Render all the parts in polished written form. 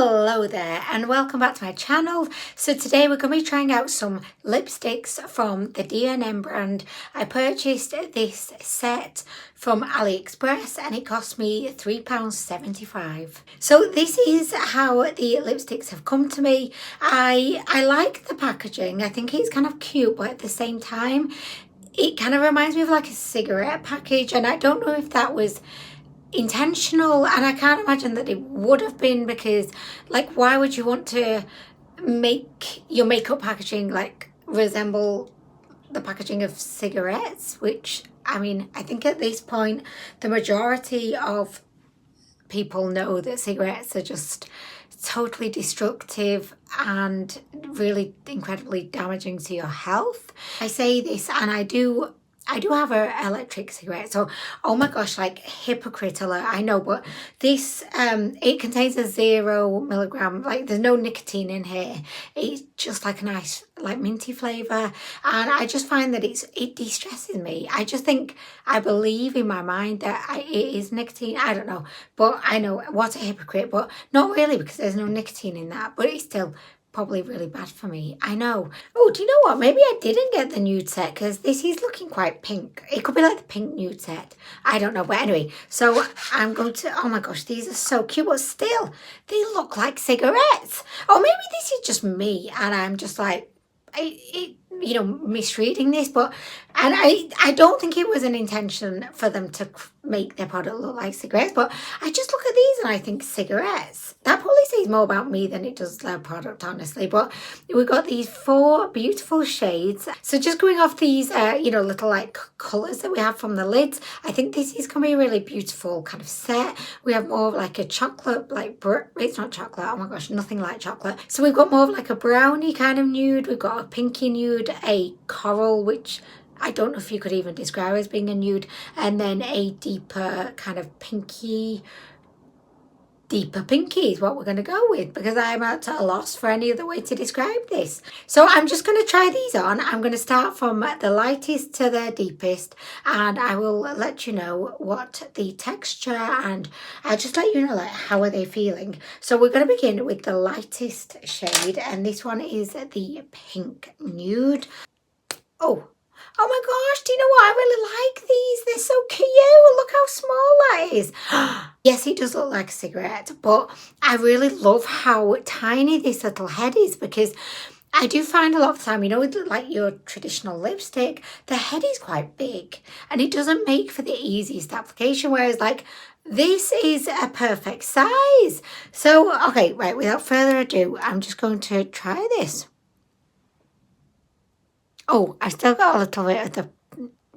Hello there and welcome back to my channel. So today we're going to be trying out some lipsticks from the D&M brand. I purchased this set from AliExpress and it cost me £3.75. So this is how the lipsticks have come to me. I like the packaging. I think it's kind of cute, but at the same time it kind of reminds me of like a cigarette package, and I don't know if that was intentional, and I can't imagine that it would have been, because like why would you want to make your makeup packaging like resemble the packaging of cigarettes, which I mean, I think at this point the majority of people know that cigarettes are just totally destructive and really incredibly damaging to your health. I say this and I do have an electric cigarette, so oh my gosh, like hypocrite alert, I know, but this it contains a 0 milligram, like there's no nicotine in here. It's just like a nice like minty flavour, and I just find that it de-stresses me. I believe in my mind that it is nicotine. I don't know, but I know what a hypocrite, but not really, because there's no nicotine in that, but it's still probably really bad for me. I know. Oh, do you know what? Maybe I didn't get the nude set because this is looking quite pink. It could be like the pink nude set. I don't know. But anyway, so I'm going to, oh my gosh, these are so cute, but still, they look like cigarettes. Or maybe this is just me and I'm just like, you know, misreading this, but and I don't think it was an intention for them to make their product look like cigarettes, but I just look at these and I think cigarettes. That probably says more about me than it does their product, honestly. But we've got these 4 beautiful shades. So just going off these you know, little like colours that we have from the lids, I think this is gonna be a really beautiful kind of set. We have more of like a chocolate, like it's not chocolate, oh my gosh, nothing like chocolate. So we've got more of like a brownie kind of nude, we've got a pinky nude, a coral, which I don't know if you could even describe as being a nude, and then a deeper kind of pinky. Deeper pinky is what we're going to go with, because I'm at a loss for any other way to describe this. So I'm just going to try these on. I'm going to start from the lightest to the deepest, and I will let you know what the texture, and I'll just let you know like how are they feeling. So we're going to begin with the lightest shade, and this one is the pink nude. Oh my gosh, do you know what? I really like these. They're so cute. Look how small that is. Yes, it does look like a cigarette, but I really love how tiny this little head is, because I do find a lot of the time, you know, with like your traditional lipstick, the head is quite big and it doesn't make for the easiest application, whereas like this is a perfect size. So, okay, right, without further ado, I'm just going to try this. Oh, I still got a little bit of the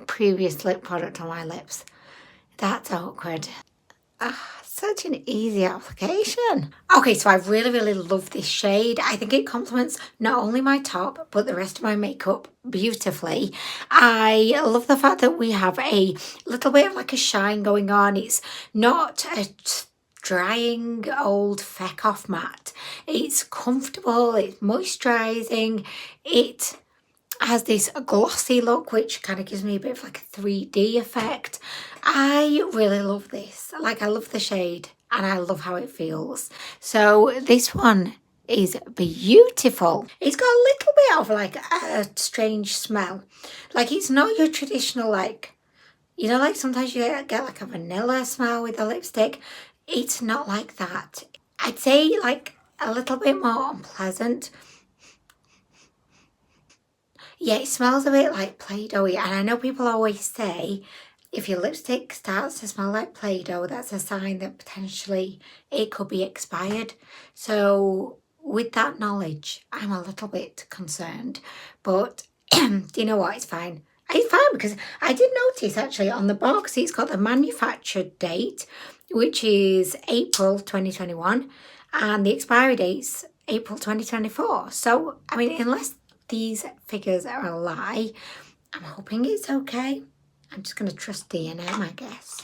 previous lip product on my lips. That's awkward. Such an easy application. Okay, so I really love this shade. I think it complements not only my top, but the rest of my makeup beautifully. I love the fact that we have a little bit of like a shine going on. It's not a drying old feck off matte. It's comfortable, it's moisturising, it has this glossy look, which kind of gives me a bit of like a 3D effect. I really love this. Like, I love the shade and I love how it feels. So this one is beautiful. It's got a little bit of like a strange smell. Like, it's not your traditional like, you know, like sometimes you get like a vanilla smell with a lipstick. It's not like that. I'd say like a little bit more unpleasant. Yeah, it smells a bit like Play-Doh-y, and I know people always say if your lipstick starts to smell like Play-Doh, that's a sign that potentially it could be expired. So with that knowledge, I'm a little bit concerned, but do you know what? It's fine. It's fine, because I did notice actually on the box it's got the manufactured date, which is April 2021, and the expiry date's April 2024. So, I mean, unless these figures are a lie, I'm hoping it's okay. I'm just going to trust D&M, I guess.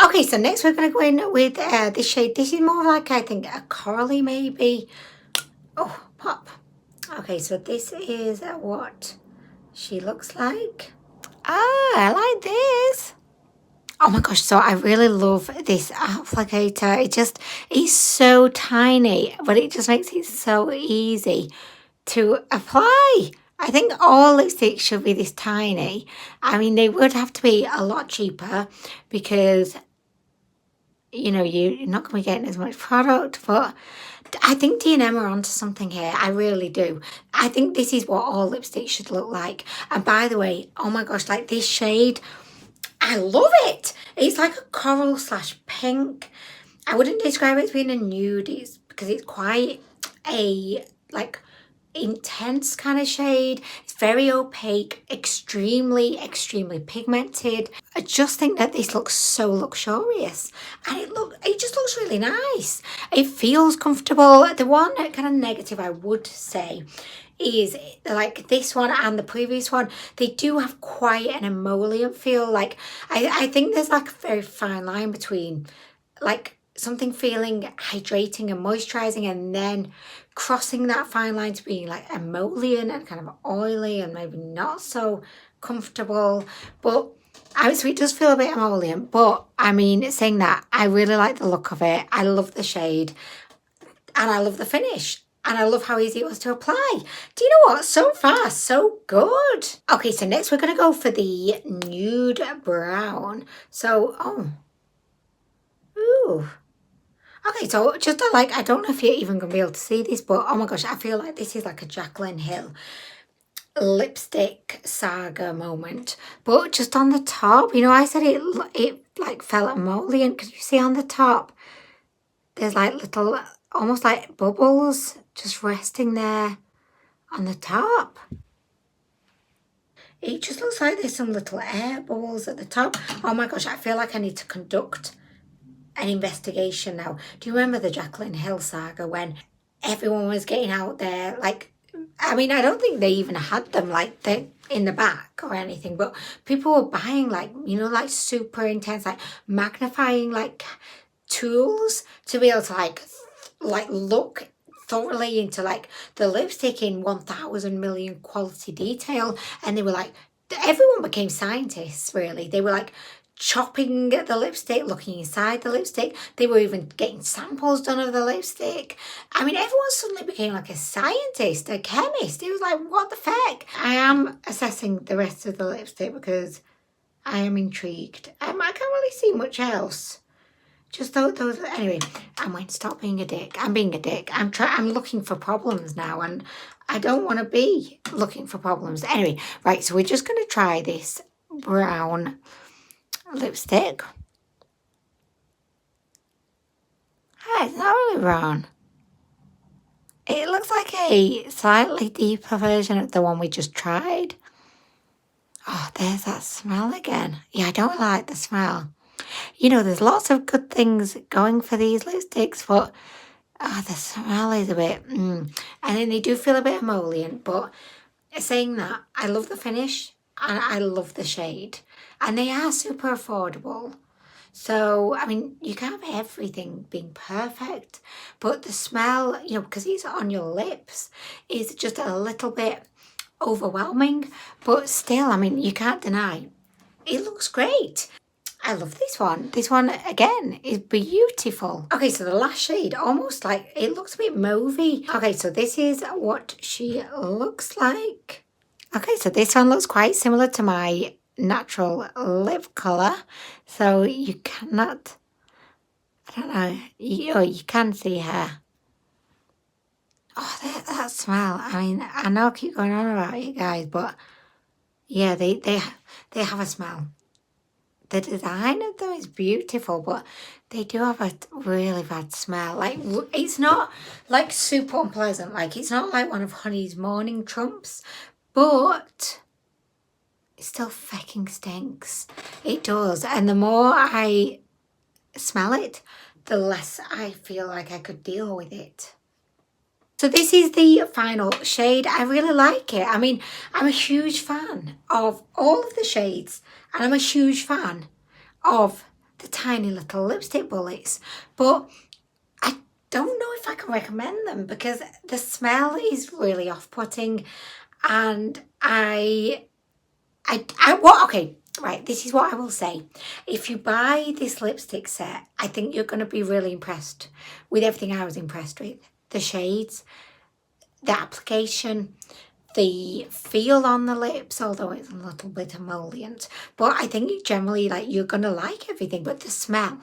Okay, so next we're going to go in with this shade. This is more like, I think, a corally maybe. Oh, pop. Okay, so this is what she looks like. Ah, I like this. Oh my gosh, so I really love this applicator. It's so tiny, but it just makes it so easy to apply. I think all lipsticks should be this tiny. I mean, they would have to be a lot cheaper because, you know, you're not going to be getting as much product, but I think D&M are onto something here. I really do. I think this is what all lipsticks should look like. And by the way, oh my gosh, like this shade, I love it. It's like a coral / pink. I wouldn't describe it as being a nude. It's because it's quite a like intense kind of shade. It's very opaque, extremely pigmented. I just think that this looks so luxurious, and it just looks really nice. It feels comfortable. The one kind of negative I would say is like this one and the previous one, they do have quite an emollient feel. Like I think there's like a very fine line between like something feeling hydrating and moisturizing and then crossing that fine line to being like emollient and kind of oily and maybe not so comfortable. But so it does feel a bit emollient, but I mean, saying that, I really like the look of it. I love the shade and I love the finish. And I love how easy it was to apply. Do you know what? So far, so good. Okay, so next we're going to go for the nude brown. So, ooh. Okay, so just like, I don't know if you're even going to be able to see this, but oh my gosh, I feel like this is like a Jaclyn Hill lipstick saga moment. But just on the top, you know, I said it like felt emollient because you see on the top, there's like little, almost like bubbles just resting there on the top. It just looks like there's some little air bubbles at the top. Oh my gosh, I feel like I need to conduct an investigation now. Do you remember the Jaclyn Hill saga when everyone was getting out there? Like, I mean, I don't think they even had them like in the back or anything, but people were buying like, you know, like super intense, like magnifying like tools to be able to like look thoroughly into like the lipstick in 1,000 million quality detail. And they were like, everyone became scientists really. They were like chopping the lipstick, looking inside the lipstick. They were even getting samples done of the lipstick. I mean, everyone suddenly became like a scientist, a chemist. It was like, what the feck? I am assessing the rest of the lipstick because I am intrigued. I can't really see much else. Just those. Anyway, I'm going to stop being a dick. I'm being a dick. I'm looking for problems now, and I don't want to be looking for problems. Anyway, right. So we're just going to try this brown lipstick. Ah, it's not really brown. It looks like a slightly deeper version of the one we just tried. Oh, there's that smell again. Yeah, I don't like the smell. You know, there's lots of good things going for these lipsticks, but the smell is a bit, and then they do feel a bit emollient, but saying that, I love the finish and I love the shade, and they are super affordable. So, I mean, you can't have everything being perfect, but the smell, you know, because it's on your lips, is just a little bit overwhelming, but still, I mean, you can't deny it looks great. I love this one. This one, again, is beautiful. Okay, so the last shade, almost like, it looks a bit mauvey. Okay, so this is what she looks like. Okay, so this one looks quite similar to my natural lip colour. So you cannot, I don't know, you can see her. Oh, that smell. I mean, I know I keep going on about it, guys, but yeah, they have a smell. The design of them is beautiful, but they do have a really bad smell. Like, it's not like super unpleasant. Like, it's not like one of Honey's morning trumps, but it still fucking stinks. It does. And the more I smell it, the less I feel like I could deal with it. So this is the final shade. I really like it. I mean, I'm a huge fan of all of the shades, and I'm a huge fan of the tiny little lipstick bullets, but I don't know if I can recommend them because the smell is really off-putting, and okay, right, this is what I will say. If you buy this lipstick set, I think you're going to be really impressed with everything I was impressed with. The shades, the application, the feel on the lips, although it's a little bit emollient. But I think generally, like, you're going to like everything, but the smell.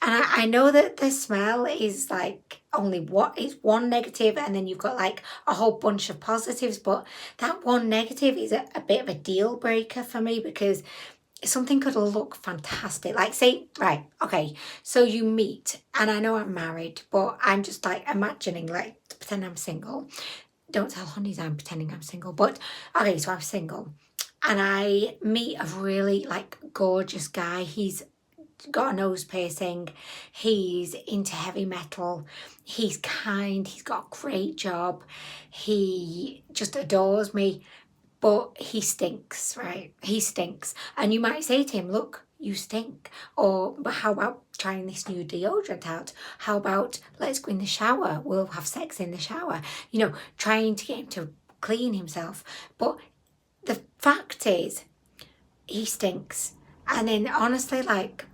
And I know that the smell is like it's one negative, and then you've got like a whole bunch of positives, but that one negative is a bit of a deal breaker for me, because something could look fantastic. Like, say, right, okay, so you meet, and I know I'm married, but I'm just like imagining, like, to pretend I'm single. Don't tell honeys I'm pretending I'm single, but okay, so I'm single, and I meet a really like gorgeous guy. He's got a nose piercing, he's into heavy metal, he's kind, he's got a great job, he just adores me, but he stinks, right? He stinks. And you might say to him, look, you stink. Or, but how about trying this new deodorant out? How about let's go in the shower, we'll have sex in the shower, you know, trying to get him to clean himself. But the fact is, he stinks. And then honestly, like,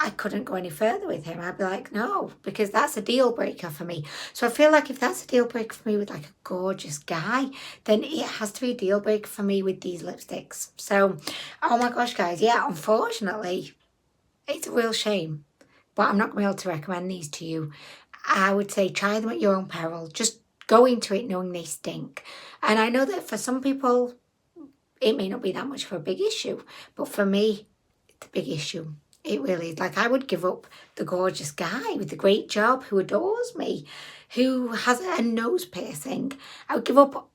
I couldn't go any further with him. I'd be like, no, because that's a deal breaker for me. So I feel like if that's a deal breaker for me with like a gorgeous guy, then it has to be a deal breaker for me with these lipsticks. So, oh my gosh, guys, yeah, unfortunately, it's a real shame, but I'm not going to be able to recommend these to you. I would say try them at your own peril. Just go into it knowing they stink. And I know that for some people, it may not be that much of a big issue, but for me, it's a big issue. It really is. Like, I would give up the gorgeous guy with the great job who adores me, who has a nose piercing. I would give up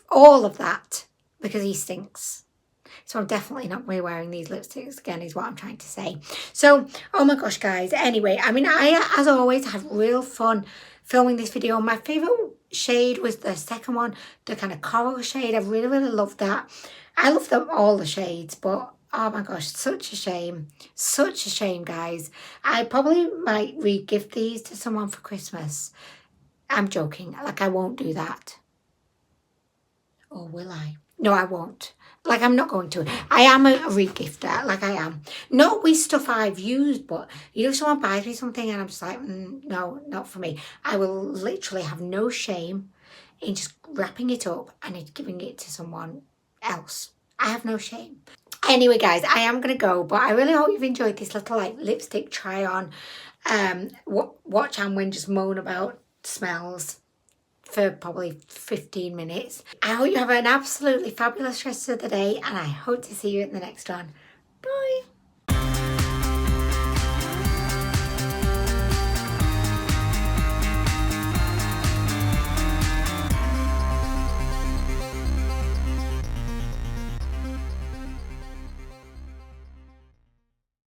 all of that because he stinks. So I'm definitely not wearing these lipsticks again, is what I'm trying to say. So, oh my gosh, guys. Anyway, I mean, I, as always, had real fun filming this video. My favourite shade was the second one, the kind of coral shade. I really, really loved that. I love them all, the shades, but oh my gosh, such a shame. Such a shame, guys. I probably might re-gift these to someone for Christmas. I'm joking. Like, I won't do that. Or will I? No, I won't. Like, I'm not going to. I am a re-gifter. Like, I am. Not with stuff I've used, but, you know, if someone buys me something and I'm just like, no, not for me. I will literally have no shame in just wrapping it up and giving it to someone else. I have no shame. Anyway, guys, I am going to go, but I really hope you've enjoyed this little, like, lipstick try-on. Watch Anwen just moan about smells for probably 15 minutes. I hope you have an absolutely fabulous rest of the day, and I hope to see you in the next one. Bye.